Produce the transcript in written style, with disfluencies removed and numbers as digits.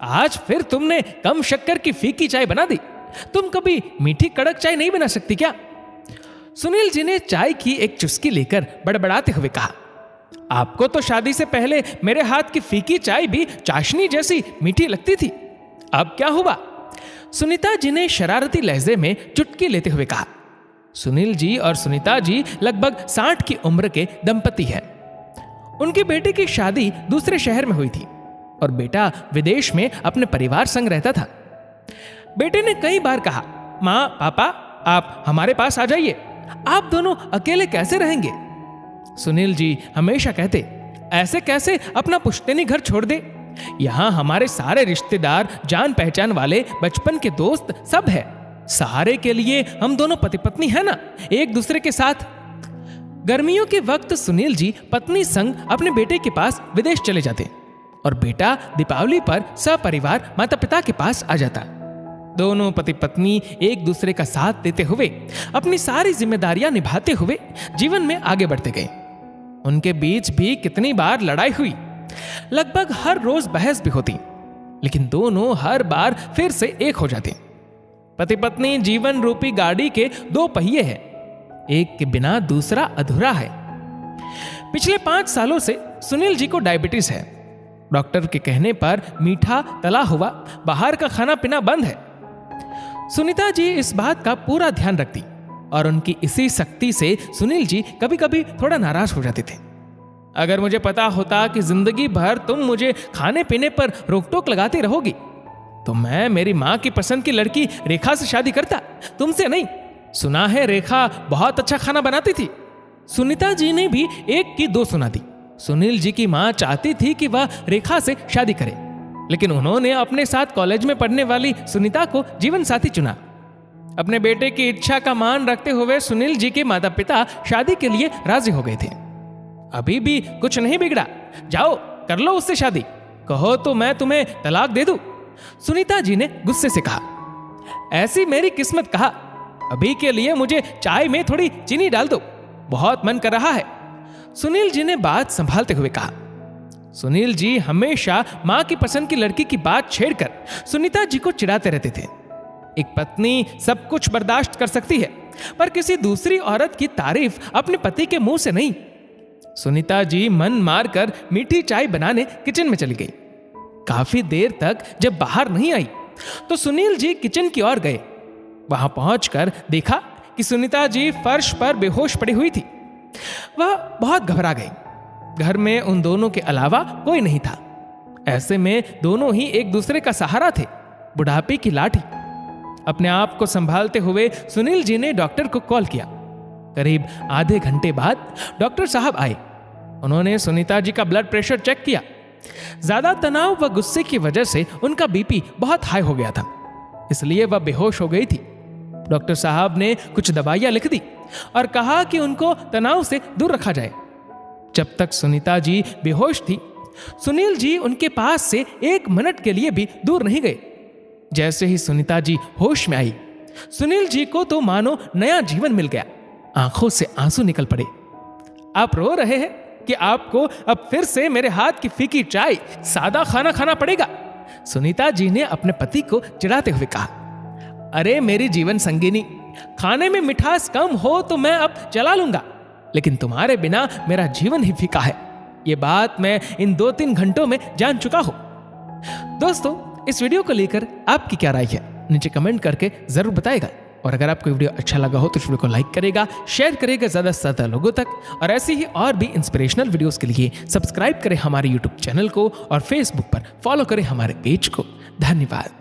आज फिर तुमने कम शक्कर की फीकी चाय बना दी। तुम कभी मीठी कड़क चाय नहीं बना सकती क्या? सुनील जी ने चाय की एक चुस्की लेकर बड़बड़ाते हुए कहा, आपको तो शादी से पहले मेरे हाथ की फीकी चाय भी चाशनी जैसी मीठी लगती थी, अब क्या हुआ? सुनीता जी ने शरारती लहजे में चुटकी लेते हुए कहा। सुनील जी और सुनीता जी लगभग 60 की उम्र के दंपति हैं। उनके बेटे की शादी दूसरे शहर में हुई थी और बेटा विदेश में अपने परिवार संग रहता था। बेटे ने कई बार कहा, माँ पापा आप हमारे पास आ जाइए, आप दोनों अकेले कैसे रहेंगे? सुनील जी हमेशा कहते, ऐसे कैसे अपना पुश्तैनी घर छोड़ दे, यहां हमारे सारे रिश्तेदार, जान पहचान वाले, बचपन के दोस्त सब है, सहारे के लिए हम दोनों पति पत्नी है ना, एक दूसरे के साथ। गर्मियों के वक्त सुनील जी पत्नी संग अपने बेटे के पास विदेश चले जाते और बेटा दीपावली पर सपरिवार माता पिता के पास आ जाता। दोनों पति पत्नी एक दूसरे का साथ देते हुए अपनी सारी जिम्मेदारियां निभाते हुए जीवन में आगे बढ़ते गए। उनके बीच भी कितनी बार लड़ाई हुई, लगभग हर रोज बहस भी होती, लेकिन दोनों हर बार फिर से एक हो जाते। पति पत्नी जीवन रूपी गाड़ी के दो पहिए हैं, एक के बिना दूसरा अधूरा है। पिछले 5 सालों से सुनील जी को डायबिटीज है। डॉक्टर के कहने पर मीठा तला हुआ बाहर का खाना पीना बंद है। सुनीता जी इस बात का पूरा ध्यान रखती और उनकी इसी सख्ती से सुनील जी कभी कभी थोड़ा नाराज हो जाते थे। अगर मुझे पता होता कि जिंदगी भर तुम मुझे खाने पीने पर रोक टोक लगाती रहोगी तो मैं मेरी माँ की पसंद की लड़की रेखा से शादी करता, तुमसे नहीं। सुना है रेखा बहुत अच्छा खाना बनाती थी। सुनीता जी ने भी एक की दो सुना दी। सुनील जी की माँ चाहती थी कि वह रेखा से शादी करे, लेकिन उन्होंने अपने साथ कॉलेज में पढ़ने वाली सुनीता को जीवन साथी चुना। अपने बेटे की इच्छा का मान रखते हुए सुनील जी के माता पिता शादी के लिए राजी हो गए थे। अभी भी कुछ नहीं बिगड़ा, जाओ कर लो उससे शादी, कहो तो मैं तुम्हें तलाक दे दूं। सुनीता जी ने गुस्से से कहा, ऐसी मेरी किस्मत कहा, अभी के लिए मुझे चाय में थोड़ी चीनी डाल दो, बहुत मन कर रहा है। सुनील जी ने बात संभालते हुए कहा। सुनील जी हमेशा मां की पसंद की लड़की की बात छेड़कर सुनीता जी को चिढ़ाते रहते थे। एक पत्नी सब कुछ बर्दाश्त कर सकती है, पर किसी दूसरी औरत की तारीफ अपने पति के मुंह से नहीं। सुनीता जी मन मारकर मीठी चाय बनाने किचन में चली गई। काफी देर तक जब बाहर नहीं आई तो सुनील जी किचन की ओर गए। वहां पहुंचकर देखा कि सुनीता जी फर्श पर बेहोश पड़ी हुई थी। वह बहुत घबरा गई। घर में उन दोनों के अलावा कोई नहीं था। ऐसे में दोनों ही एक दूसरे का सहारा थे, बुढ़ापे की लाठी। अपने आप को संभालते हुए सुनील जी ने डॉक्टर को कॉल किया। करीब आधे घंटे बाद डॉक्टर साहब आए। उन्होंने सुनीता जी का ब्लड प्रेशर चेक किया। ज्यादा तनाव व गुस्से की वजह से उनका बीपी बहुत हाई हो गया था, इसलिए वह बेहोश हो गई थी। डॉक्टर साहब ने कुछ दवाइयां लिख दी और कहा कि उनको तनाव से दूर रखा जाए। जब तक सुनीता जी बेहोश थी, सुनील जी उनके पास से 1 मिनट के लिए भी दूर नहीं गए। जैसे ही सुनीता जी होश में आई, सुनील जी को तो मानो नया जीवन मिल गया। आंखों से आंसू निकल पड़े। आप रो रहे हैं कि आपको अब फिर से मेरे हाथ की फीकी चाय, सादा खाना खाना पड़ेगा, सुनीता जी ने अपने पति को चिढ़ाते हुए कहा। अरे मेरी जीवन संगिनी, खाने में मिठास कम हो तो मैं अब चला लूंगा, लेकिन तुम्हारे बिना मेरा जीवन ही फीका है। ये बात मैं इन 2-3 घंटों में जान चुका हूं। दोस्तों, इस वीडियो को लेकर आपकी क्या राय है, नीचे कमेंट करके जरूर बताएगा। और अगर आपको वीडियो अच्छा लगा हो तो इस वीडियो को लाइक करेगा, शेयर करेगा ज्यादा से ज्यादा लोगों तक, और ऐसी ही और भी इंस्पिरेशनल वीडियोस के लिए सब्सक्राइब करें हमारे यूट्यूब चैनल को और फेसबुक पर फॉलो करें हमारे पेज को। धन्यवाद।